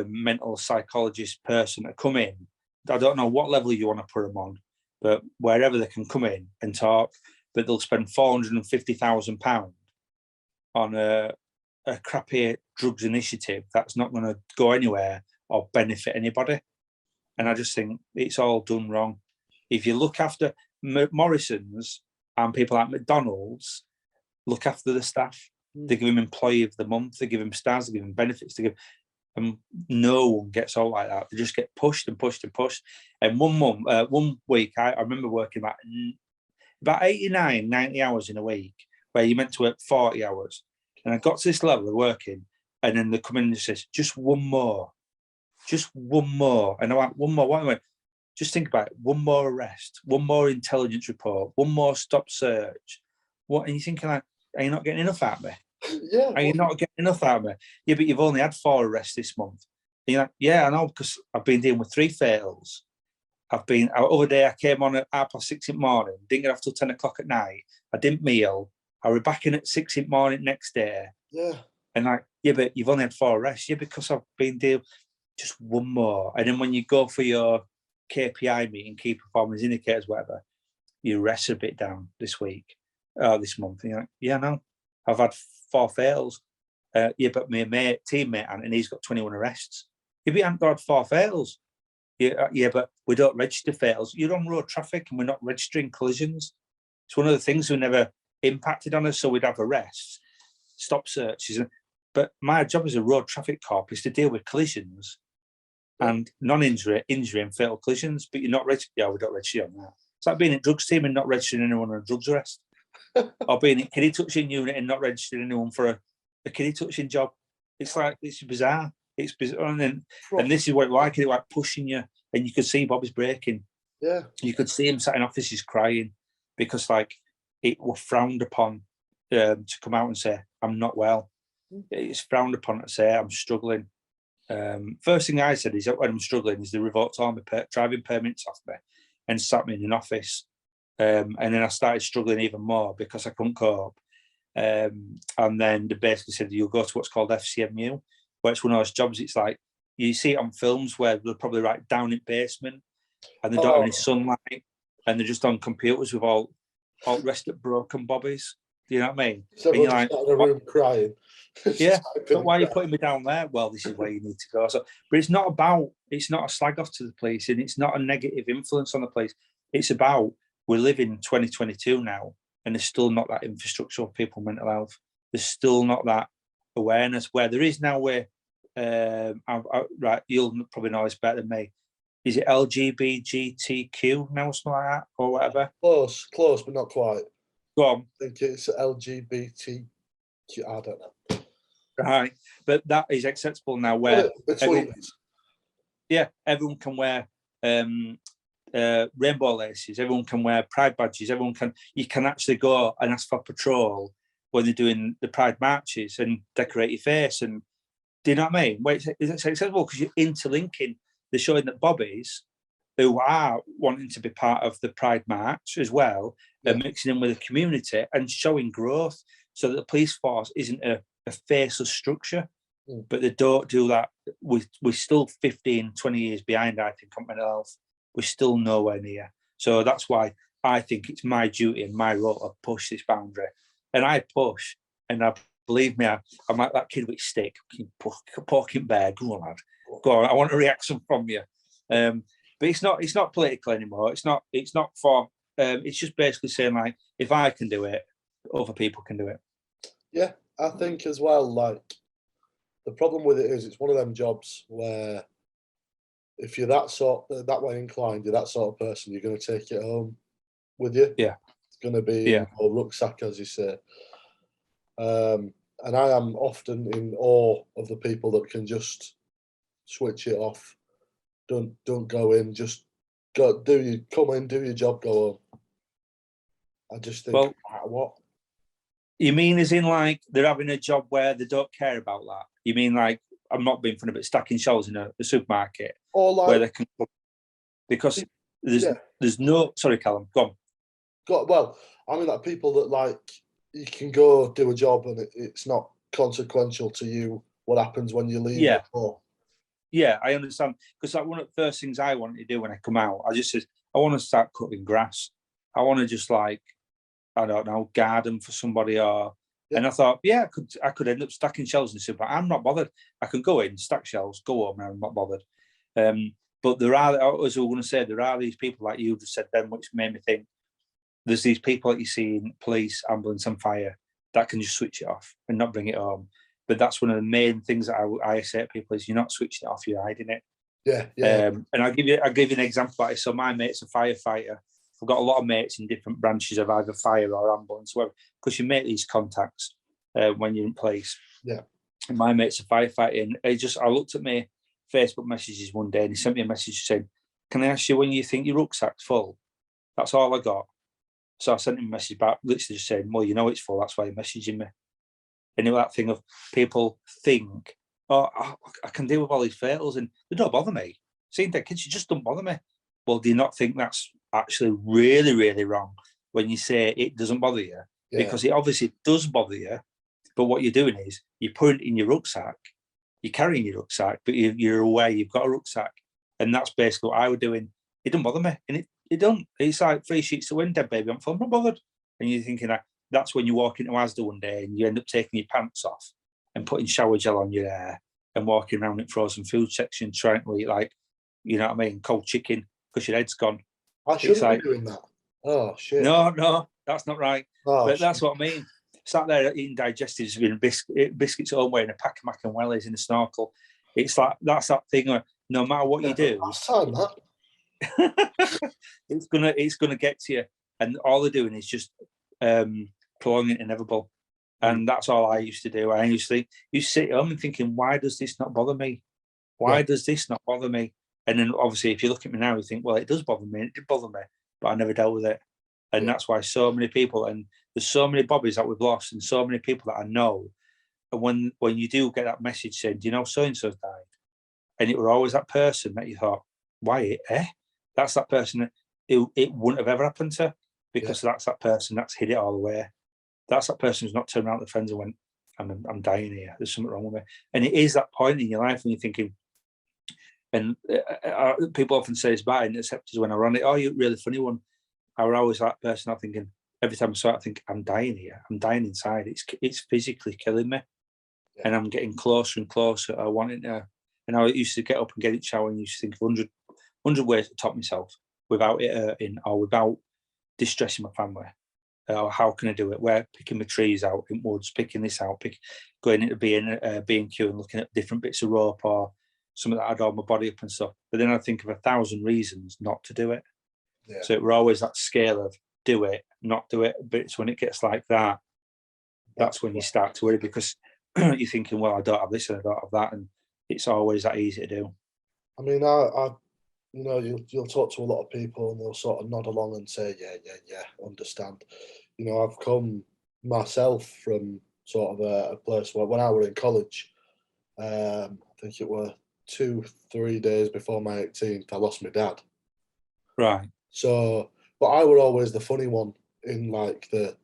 [SPEAKER 2] mental psychologist person to come in. I don't know what level you want to put them on, but wherever they can come in and talk, but they'll spend £450,000 on a crappy drugs initiative that's not going to go anywhere or benefit anybody. And I just think it's all done wrong. If you look after Morrison's and people like McDonald's, look after the staff. They give them Employee of the Month, they give them stars, they give them benefits, and no one gets out like that. They just get pushed and pushed and pushed. And one week, I remember working about 89, 90 hours in a week, where you meant to work 40 hours. And I got to this level of working, and then they come in and says, just one more. And I went, one more? What? I went, just think about it. One more arrest, one more intelligence report, one more stop search. What? And you're thinking, like, are you not getting enough out of me?
[SPEAKER 1] Yeah.
[SPEAKER 2] Are you not getting enough out of me? Yeah, but you've only had 4 arrests this month. And you're like, yeah, I know, because I've been dealing with 3 fatals. Other day, I came on at 6:30 in the morning, didn't get off till 10 o'clock at night. I didn't meal. I was back in at 6 in the morning next day.
[SPEAKER 1] Yeah.
[SPEAKER 2] And like, yeah, but you've only had 4 arrests. Yeah, because I've been dealing just one more. And then when you go for your KPI meeting, key performance indicators, whatever, your arrests are a bit down this week, this month. And you're like, yeah, no, I've had 4 fails. Yeah, but my teammate, and he's got 21 arrests. If you haven't got 4 fails, yeah, but we don't register fails. You're on road traffic and we're not registering collisions. It's one of the things we never impacted on us, so we'd have arrests, stop searches. But my job as a road traffic cop is to deal with collisions and non-injury, injury and fatal collisions, but you're not registered. Yeah, we don't register on that. It's like being in drugs team and not registering anyone on a drugs arrest. Or being in kiddie touching unit and not registering anyone for a kiddie touching job. It's like, it's bizarre. It's bizarre. And this is what it's like pushing you. And you could see Bobby's breaking.
[SPEAKER 1] Yeah.
[SPEAKER 2] You could see him sat in offices crying because, like, it was frowned upon to come out and say, I'm not well. It's frowned upon to say, I'm struggling. First thing I said is that when I'm struggling is they revoked all my driving permits off me and sat me in an office. And then I started struggling even more because I couldn't cope. And then they basically said, you'll go to what's called FCMU, where it's one of those jobs, it's like, you see it on films where they're probably right down in basement and they don't have any sunlight and they're just on computers with all rested broken bobbies. Do you know what I mean?
[SPEAKER 1] So you're like, in a room crying.
[SPEAKER 2] Yeah, but why are you putting me down there? Well, this is where you need to go. So, but it's not a slag off to the police, and it's not a negative influence on the police. It's about, we live in 2022 now, and there's still not that infrastructure of people's mental health. There's still not that awareness where there is now. Where right, you'll probably know this better than me. Is it LGBTQ now, something like that, or whatever?
[SPEAKER 1] Close, but not quite.
[SPEAKER 2] Go on.
[SPEAKER 1] I think it's LGBTQ. I don't know.
[SPEAKER 2] Right, but that is acceptable now. Where everyone can wear rainbow laces. Everyone can wear pride badges. You can actually go and ask for patrol when they're doing the pride marches and decorate your face. And do you know what I mean? Where it's acceptable because you're interlinking. They're showing that bobbies who are wanting to be part of the pride march as well, are mixing in with the community and showing growth, so that the police force isn't a faceless structure. But they don't do that. We're still 15, 20 years behind, I think, on mental health. We're still nowhere near. So that's why I think it's my duty and my role to push this boundary. And I push, and believe me, I'm like that kid with stick, poking bear. Go on, lad. Go on. I want a reaction from you. But it's not political anymore. It's not for. It's just basically saying, like, if I can do it, other people can do it.
[SPEAKER 1] Yeah, I think as well, like, the problem with it is it's one of them jobs where if you're that way inclined, you're that sort of person, you're going to take it home with you.
[SPEAKER 2] Yeah.
[SPEAKER 1] It's going to be your rucksack, as you say. And I am often in awe of the people that can just switch it off. Don't go in, just come in, do your job, go home. I just think, what?
[SPEAKER 2] You mean as in, like, they're having a job where they don't care about that? You mean, like, I'm not being funny, but stacking shelves in a supermarket,
[SPEAKER 1] or like,
[SPEAKER 2] where they can, because there's no. Sorry, Callum, go on.
[SPEAKER 1] Well, I mean, like, people that, like, you can go do a job and it's not consequential to you what happens when you leave
[SPEAKER 2] Yeah.
[SPEAKER 1] the door.
[SPEAKER 2] Yeah, I understand. Because like one of the first things I wanted to do when I come out, I just said, I want to start cutting grass. I want to just like, I don't know, garden for somebody or.
[SPEAKER 1] Yeah.
[SPEAKER 2] And I thought, yeah, I could end up stacking shelves and stuff, but I'm not bothered. I can go in, stack shelves, go home, and I'm not bothered. But there are, as I was going to say, there are these people like you just said then, which made me think there's these people that you see in police, ambulance, and fire that can just switch it off and not bring it home. But that's one of the main things that I say to people is you're not switching it off, you're hiding it.
[SPEAKER 1] Yeah, yeah.
[SPEAKER 2] And I'll give you an example about it. So my mate's a firefighter. I've got a lot of mates in different branches of either fire or ambulance, whatever, because you make these contacts when you're in police.
[SPEAKER 1] Yeah.
[SPEAKER 2] And my mate's a firefighter, and I looked at my Facebook messages one day, and he sent me a message saying, "Can I ask you when you think your rucksack's full?" That's all I got. So I sent him a message back, literally just saying, "Well, you know it's full. That's why you're messaging me." And that thing of people think, "Oh, I can deal with all these fatals, and they don't bother me." Seeing dead kids, you just don't bother me. Well, do you not think that's actually really, really wrong when you say it doesn't bother you?
[SPEAKER 1] Yeah.
[SPEAKER 2] Because it obviously does bother you. But what you're doing is you're putting it in your rucksack, you're carrying your rucksack, but you're aware you've got a rucksack. And that's basically what I was doing. It doesn't bother me. And it don't. It's like 3 sheets to wind, dead baby. I'm not bothered. And you're thinking that's when you walk into Asda one day and you end up taking your pants off and putting shower gel on your hair and walking around in frozen food section trying to eat like, you know what I mean, cold chicken because your head's gone.
[SPEAKER 1] I shouldn't be doing that. Oh, shit.
[SPEAKER 2] No, that's not right.
[SPEAKER 1] Oh,
[SPEAKER 2] but that's what I mean. Sat there eating digestives with biscuits all way and a pack of mac and wellies in a snorkel. It's like, that's that thing where no matter what you do, it's gonna get to you. And all they're doing is just prolonging inevitable. And that's all I used to do. I used to sit at home and thinking, why does this not bother me? Why does this not bother me? And then obviously if you look at me now, you think, well, it does bother me, it did bother me, but I never dealt with it. And that's why so many people, and there's so many bobbies that we've lost and so many people that I know. And when you do get that message saying, do you know so-and-so's died? And it were always that person that you thought, why, That's that person that it wouldn't have ever happened to, because that's that person that's hid it all away. That's that person who's not turned around to friends and went, I'm dying here. There's something wrong with me. And it is that point in your life when you're thinking, and people often say it's about Interceptors when I run it. Oh, you're a really funny one. I was always that person. I'm thinking every time I saw it, I think I'm dying here. I'm dying inside. It's physically killing me, and I'm getting closer and closer. I want it now. And I used to get up and get in the shower and used to think of 100 ways to top myself without it hurting or without distressing my family. Or how can I do it? Where picking my trees out in woods, picking this out, going into B&Q and looking at different bits of rope or something that I'd hold my body up and stuff. But then I think of 1,000 reasons not to do it. Yeah. So it were always that scale of do it, not do it. But it's when it gets like that, that's when you start to worry, because you're thinking, well, I don't have this and I don't have that, and it's always that easy to do.
[SPEAKER 1] I mean, you'll talk to a lot of people and they'll sort of nod along and say, yeah, understand. I've come myself from sort of a place where when I was in college, I think it were 2-3 days before my 18th, I lost my dad.
[SPEAKER 2] Right.
[SPEAKER 1] So, but I were always the funny one in like the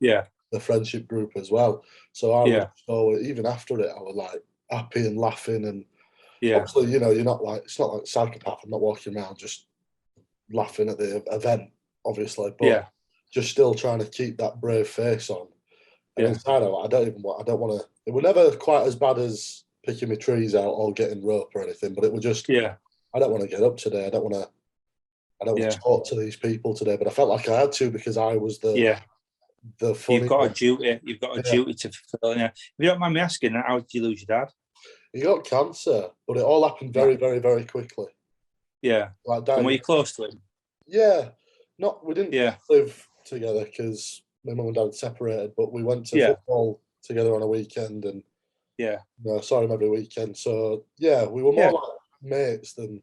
[SPEAKER 1] friendship group as well. So I was always, even after it, I was like happy and laughing, and obviously, you're not like, it's not like psychopath. I'm not walking around just laughing at the event, obviously, but just still trying to keep that brave face on. And inside of it, I don't want to. It were never quite as bad as picking my trees out or getting rope or anything, but it was just, I don't want to get up today. I don't want to talk to these people today, but I felt like I had to, because I was the funny
[SPEAKER 2] You've got
[SPEAKER 1] one.
[SPEAKER 2] a duty. You've got a duty to fulfill. Yeah. If you don't mind me asking, how did you lose your dad?
[SPEAKER 1] He got cancer, but it all happened very, very, very quickly.
[SPEAKER 2] Yeah.
[SPEAKER 1] Like,
[SPEAKER 2] and were you close to him?
[SPEAKER 1] Yeah. We didn't live together because my mum and dad separated, but we went to football together on a weekend, and saw him every weekend. So we were more like mates than.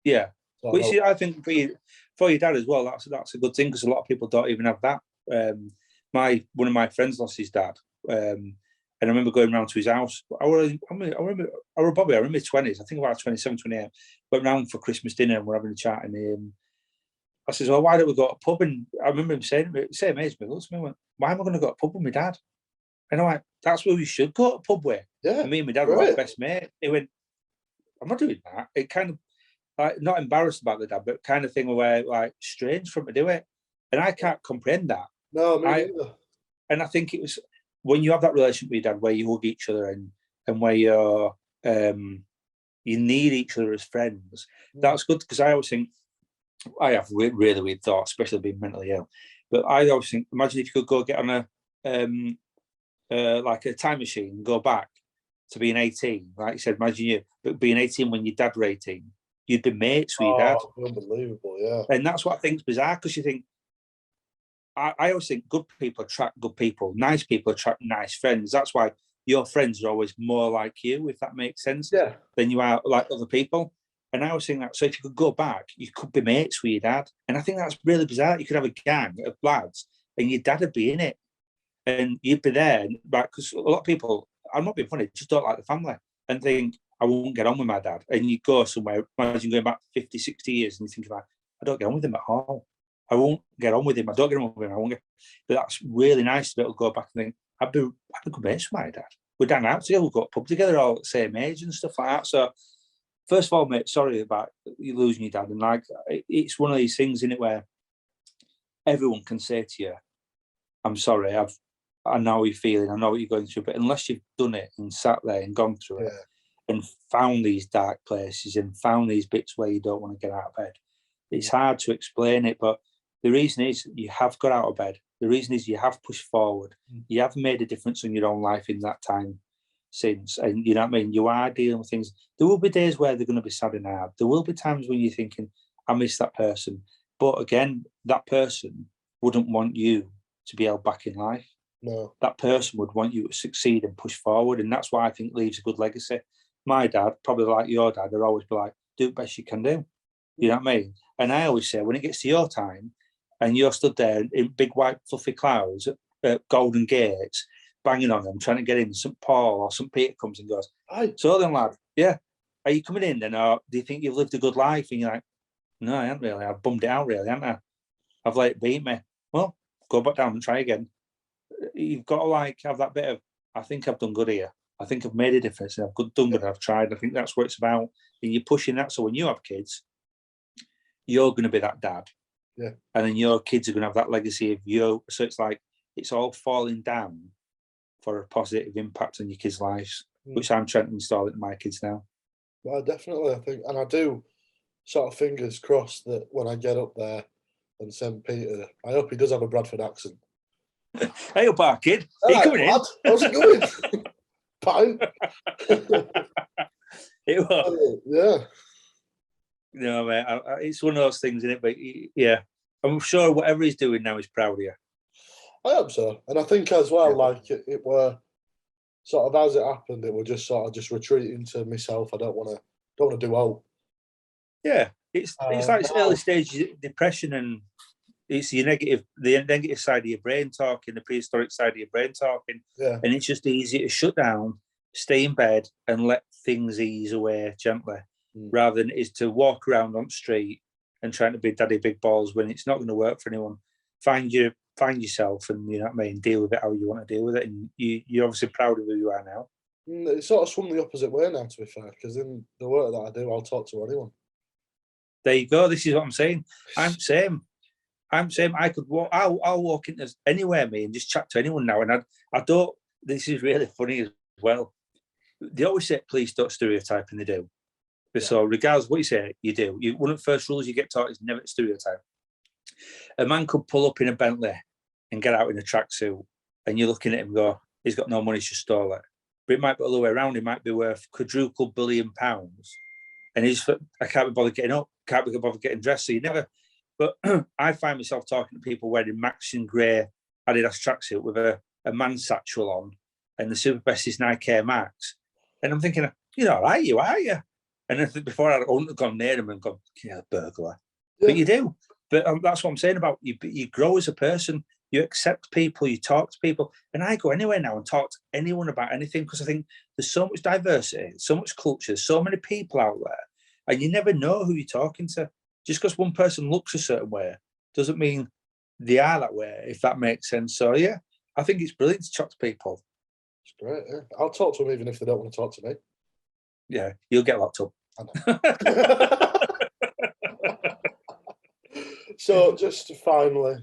[SPEAKER 1] Yeah.
[SPEAKER 2] Which I think for your dad as well, that's a good thing, because a lot of people don't even have that. One of my friends lost his dad, and I remember going round to his house. I remember Bobby. I remember 20s. I think about 27, 28. Went round for Christmas dinner and we're having a chat. And I says, "Well, why don't we go to a pub?" And I remember him saying, "Same age, me, looks at me, went, why am I going to go to a pub with my dad?" And I'm like, that's where we should go to a pub with.
[SPEAKER 1] Yeah.
[SPEAKER 2] And me and my dad were like best mate. He went, I'm not doing that. It kind of, like, not embarrassed about the dad, but kind of thing where, like, strange for him to do it. And I can't comprehend that.
[SPEAKER 1] No, me neither.
[SPEAKER 2] And I think it was when you have that relationship with your dad where you hug each other and where you're, you need each other as friends. That's good, because I always think, I have really weird thoughts, especially being mentally ill. But I always think, imagine if you could go get on a like a time machine and go back to being 18. Like you said, imagine you, but being 18 when your dad were 18, you'd be mates with your dad.
[SPEAKER 1] Unbelievable, yeah.
[SPEAKER 2] And that's what I think is bizarre, because you think, I always think good people attract good people, nice people attract nice friends. That's why your friends are always more like you, if that makes sense, than you are like other people. And I always think that, so if you could go back, you could be mates with your dad. And I think that's really bizarre. You could have a gang of lads and your dad would be in it. And you'd be there, because a lot of people, I'm not being funny, just don't like the family and think, I won't get on with my dad. And you go somewhere, imagine going back 50, 60 years, and you think about, I don't get on with him at all. I won't get on with him. I don't get on with him. I won't get. But that's really nice to be able to go back and think, I'd be good mates with my dad. We'd hang out together, we'd go to pub together, all at the same age and stuff like that. So, first of all, mate, sorry about you losing your dad. And like, it's one of these things, in it, where everyone can say to you, I'm sorry, I know how you're feeling, I know what you're going through, but unless you've done it and sat there and gone through it and found these dark places and found these bits where you don't want to get out of bed, it's hard to explain it. But the reason is you have got out of bed. The reason is you have pushed forward. You have made a difference in your own life in that time since. And you know what I mean? You are dealing with things. There will be days where they're going to be sad and hard. There will be times when you're thinking, I miss that person. But again, that person wouldn't want you to be held back in life.
[SPEAKER 1] No.
[SPEAKER 2] That person would want you to succeed and push forward. And that's why I think leaves a good legacy. My dad, probably like your dad, would always be like, do the best you can do. You know what I mean? And I always say, when it gets to your time and you're stood there in big white fluffy clouds at Golden Gates, banging on them, trying to get in, St. Paul or St. Peter comes and goes,
[SPEAKER 1] Aye.
[SPEAKER 2] So then, lad, are you coming in then, or do you think you've lived a good life? And you're like, no, I haven't really. I've bummed it out, really, haven't I? I've let it beat me. Well, go back down and try again. You've got to like have that bit of, I think I've done good here. I think I've made a difference. I've done good. I've tried. I think that's what it's about. And you're pushing that. So when you have kids, you're going to be that dad.
[SPEAKER 1] Yeah.
[SPEAKER 2] And then your kids are going to have that legacy of you. So it's like, it's all falling down for a positive impact on your kids' lives, which I'm trying to install into my kids now.
[SPEAKER 1] Well, definitely, I think. And I do sort of fingers crossed that when I get up there and St. Peter, I hope he does have a Bradford accent.
[SPEAKER 2] Hey up, our kid. Are you coming
[SPEAKER 1] lad,
[SPEAKER 2] in?
[SPEAKER 1] How's it going? Fine.
[SPEAKER 2] It was.
[SPEAKER 1] Yeah.
[SPEAKER 2] No, mate, it's one of those things, isn't it? But yeah, I'm sure whatever he's doing now, he's proud of you.
[SPEAKER 1] I hope so. And I think as well, like it were sort of as it happened, it were just sort of just retreating to myself. I don't want to do out.
[SPEAKER 2] Yeah, it's like it's early stage depression, and it's the negative side of your brain talking, the prehistoric side of your brain talking.
[SPEAKER 1] Yeah.
[SPEAKER 2] And it's just easy to shut down, stay in bed, and let things ease away gently, rather than it is to walk around on the street and trying to be daddy big balls when it's not going to work for anyone. Find yourself, and you know what I mean, deal with it how you want to deal with it. And you're obviously proud of who you are now.
[SPEAKER 1] It sort of swung the opposite way now, to be fair, because in the work that I do, I'll talk to anyone. There
[SPEAKER 2] you go. This is what I'm saying. I'm same. I could walk. I'll walk into anywhere, me, and just chat to anyone now. And I don't. This is really funny as well. They always say police don't stereotype, and they do. So regardless of what you say, you do. One of the first rules you get taught is never to stereotype. A man could pull up in a Bentley and get out in a tracksuit, and you're looking at him and go, he's got no money, he's just stole it. But it might be all the way around. It might be worth quadruple billion pounds. And I can't be bothered getting up, can't be bothered getting dressed. So you never, but I find myself talking to people wearing Maxine Grey Adidas tracksuit with a man satchel on and the super best is Nike Air Max. And I'm thinking, you're all right, you are you? And then before I wouldn't have gone near him and gone, burglar. Yeah. But you do. But that's what I'm saying about you. You grow as a person. You accept people. You talk to people. And I go anywhere now and talk to anyone about anything because I think there's so much diversity, so much culture, so many people out there, and you never know who you're talking to. Just because one person looks a certain way doesn't mean they are that way, if that makes sense. So yeah, I think it's brilliant to talk to people.
[SPEAKER 1] It's great. Yeah. I'll talk to them even if they don't want to talk to me.
[SPEAKER 2] Yeah, you'll get locked up.
[SPEAKER 1] So just finally,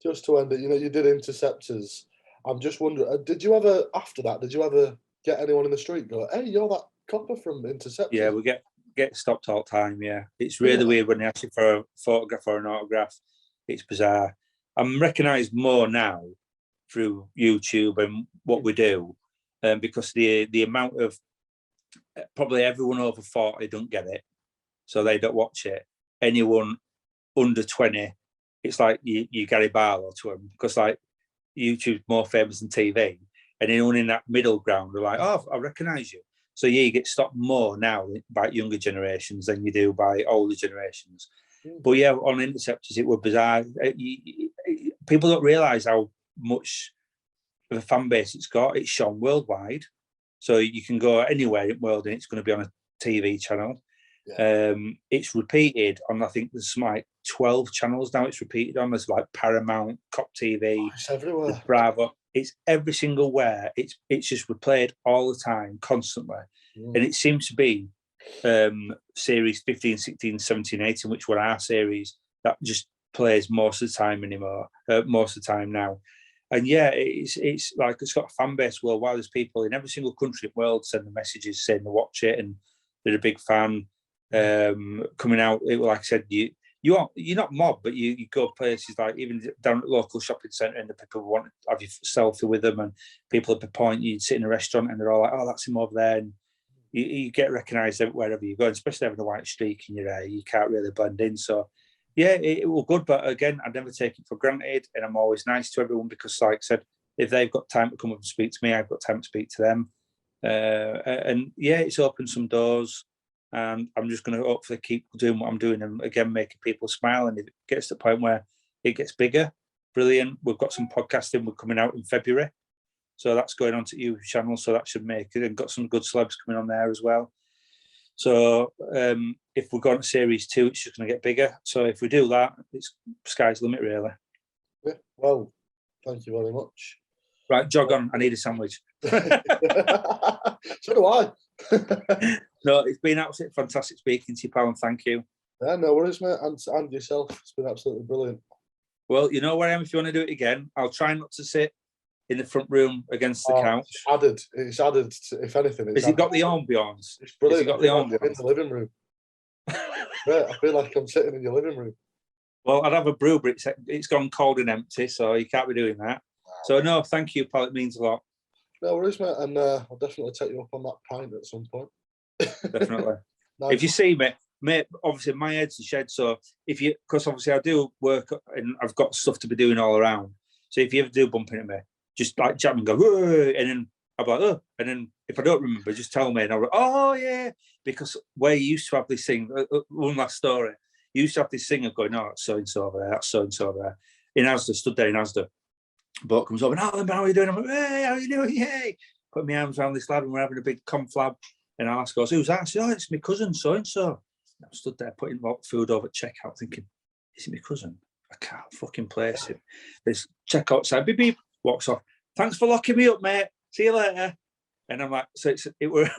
[SPEAKER 1] just to end it, you did Interceptors. I'm just wondering, did you ever, after that, get anyone in the street go, hey, you're that copper from Interceptors?
[SPEAKER 2] Yeah, we get stopped all the time, yeah. It's really weird when they ask you for a photograph or an autograph. It's bizarre. I'm recognised more now through YouTube and what we do, because the amount of, probably everyone over 40 don't get it, so they don't watch it. Anyone under 20, it's like you Gary Barlow to them, because like YouTube's more famous than TV, and anyone in that middle ground are like, oh, I recognise you. So yeah, you get stopped more now by younger generations than you do by older generations. But yeah, on Interceptors, it was bizarre. People don't realise how much of a fan base it's got. It's shown worldwide, so you can go anywhere in the world and it's going to be on a TV channel. Yeah. It's repeated on, I think there's like 12 channels now. It's repeated on. There's like Paramount, Cop TV,
[SPEAKER 1] it's everywhere.
[SPEAKER 2] Bravo. It's every single where. It's just replayed all the time, constantly. And it seems to be series 15, 16, 17, 18, which were our series, that just plays most of the time anymore. Most of the time now. And yeah, it's like it's got a fan base worldwide. There's people in every single country in the world sending messages saying they watch it and they're a big fan. Coming out, like I said, you're not mob, but you go places like even down at the local shopping centre, and the people want to have your selfie with them, and people at the point you'd sit in a restaurant and they're all like, oh, that's him over there, and you get recognised wherever you go, especially having a white streak in your hair. You can't really blend in. So yeah, it was good, but again, I never take it for granted, and I'm always nice to everyone, because like I said, if they've got time to come up and speak to me, I've got time to speak to them. And yeah, it's opened some doors. And I'm just going to hopefully keep doing what I'm doing, and again, making people smile. And if it gets to the point where it gets bigger, brilliant. We've got some podcasting. We're coming out in February, so that's going on to YouTube channel. So that should make it, and got some good celebs coming on there as well. So if we're going to series 2, it's just going to get bigger. So if we do that, it's sky's the limit, really.
[SPEAKER 1] Yeah, well, thank you very much.
[SPEAKER 2] Right, jog on. I need a sandwich.
[SPEAKER 1] So do I.
[SPEAKER 2] No, it's been absolutely fantastic speaking to you, pal, and thank you.
[SPEAKER 1] Yeah, no worries, mate. And yourself. It's been absolutely brilliant.
[SPEAKER 2] Well, you know where I am if you want to do it again. I'll try not to sit in the front room against the couch.
[SPEAKER 1] It's added, if anything.
[SPEAKER 2] Has it got the ambience?
[SPEAKER 1] It's brilliant.
[SPEAKER 2] Has it got the ambience?
[SPEAKER 1] I'm in the living room. Yeah, I feel like I'm sitting in your living room.
[SPEAKER 2] Well, I'd have a brew, but it's gone cold and empty, so you can't be doing that. So, no, thank you, pal. It means a lot.
[SPEAKER 1] No worries, mate. And I'll definitely take you up on that pint at some point.
[SPEAKER 2] Definitely.
[SPEAKER 1] Nice.
[SPEAKER 2] If you see me, mate, obviously my head's a shed, so because obviously I do work and I've got stuff to be doing all around. So if you ever do bump into me, just like jump and go, whoa, and then I'll be like, oh, and then if I don't remember, just tell me, and I'll be like, oh yeah, because where you used to have this thing, one last story, you used to have this thing of going, oh, that's so and so over there, that's so and so over there. In Asda, stood there in Asda, bloke comes over, oh, how are you doing? I'm like, hey, how are you doing? Yay! Put my arms around this lad, and we're having a big conflab. And Alice goes, who's that? I said, oh, it's my cousin, so and so. I stood there putting food over at checkout, thinking, is it my cousin? I can't fucking place him. This checkout side, beep beep, walks off. Thanks for locking me up, mate. See you later. And I'm like, so it was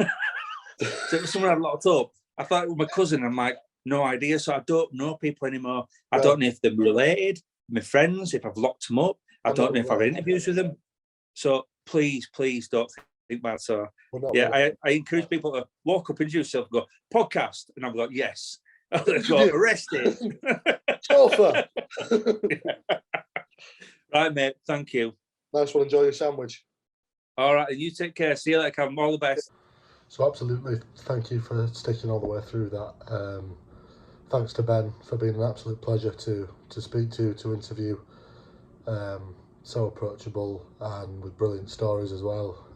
[SPEAKER 2] someone I'd locked up. I thought it was my cousin. I'm like, no idea. So I don't know people anymore. I don't know if they're related, my friends, if I've locked them up. I don't know if I've had interviews with them. So please don't think bad. So yeah, I encourage people to walk up, introduce yourself, and go, podcast. And I'm like, yes. I'm going to go, arrested.
[SPEAKER 1] Chauffeur.
[SPEAKER 2] Right, mate. Thank you.
[SPEAKER 1] Nice one. Enjoy your sandwich.
[SPEAKER 2] All right. And you take care. See you later, Cam. All the best.
[SPEAKER 1] So absolutely, thank you for sticking all the way through that. Thanks to Ben for being an absolute pleasure to speak to interview. So approachable and with brilliant stories as well.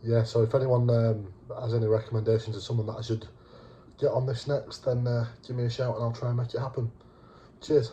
[SPEAKER 1] Yeah, so if anyone has any recommendations of someone that I should get on this next, then give me a shout and I'll try and make it happen. Cheers.